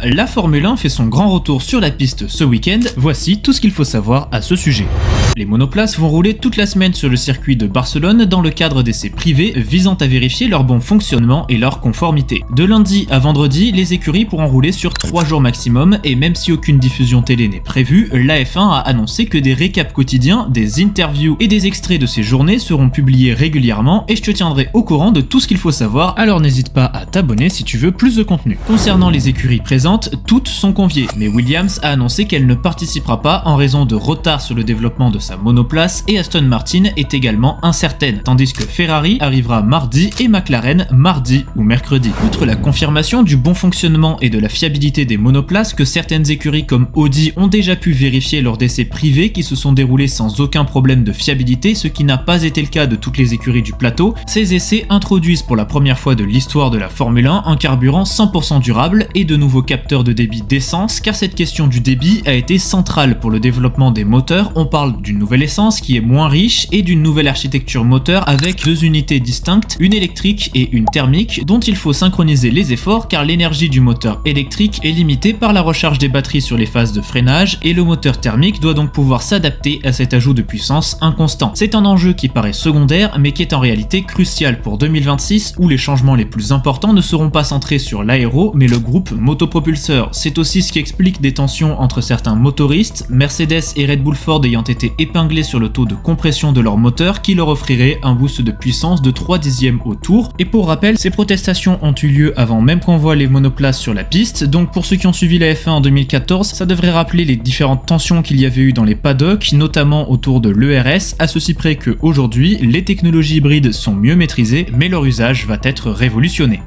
La Formule 1 fait son grand retour sur la piste ce week-end, voici tout ce qu'il faut savoir à ce sujet. Les monoplaces vont rouler toute la semaine sur le circuit de Barcelone dans le cadre d'essais privés visant à vérifier leur bon fonctionnement et leur conformité. De lundi à vendredi, les écuries pourront rouler sur 3 jours maximum et même si aucune diffusion télé n'est prévue, la F1 a annoncé que des récaps quotidiens, des interviews et des extraits de ces journées seront publiés régulièrement et je te tiendrai au courant de tout ce qu'il faut savoir, alors n'hésite pas à t'abonner si tu veux plus de contenu. Concernant les écuries présentes, toutes sont conviées, mais Williams a annoncé qu'elle ne participera pas en raison de retard sur le développement de sa monoplace et Aston Martin est également incertaine, tandis que Ferrari arrivera mardi et McLaren mardi ou mercredi. Outre la confirmation du bon fonctionnement et de la fiabilité des monoplaces que certaines écuries comme Audi ont déjà pu vérifier lors d'essais privés qui se sont déroulés sans aucun problème de fiabilité, ce qui n'a pas été le cas de toutes les écuries du plateau, ces essais introduisent pour la première fois de l'histoire de la Formule 1 un carburant 100% durable et de nouveaux capteurs de débit d'essence, car cette question du débit a été centrale pour le développement des moteurs. On parle d'une nouvelle essence qui est moins riche et d'une nouvelle architecture moteur avec 2 unités distinctes, une électrique et une thermique, dont il faut synchroniser les efforts car l'énergie du moteur électrique est limitée par la recharge des batteries sur les phases de freinage et le moteur thermique doit donc pouvoir s'adapter à cet ajout de puissance inconstant. C'est un enjeu qui paraît secondaire mais qui est en réalité crucial pour 2026 où les changements les plus importants ne seront pas centrés sur l'aéro mais le groupe motopropulseur. C'est aussi ce qui explique des tensions entre certains motoristes, Mercedes et Red Bull Ford ayant été épinglés sur le taux de compression de leur moteur qui leur offrirait un boost de puissance de 3 dixièmes au tour. Et pour rappel, ces protestations ont eu lieu avant même qu'on voit les monoplaces sur la piste, donc pour ceux qui ont suivi la F1 en 2014, ça devrait rappeler les différentes tensions qu'il y avait eu dans les paddocks, notamment autour de l'ERS, à ceci près qu'aujourd'hui, les technologies hybrides sont mieux maîtrisées, mais leur usage va être révolutionné.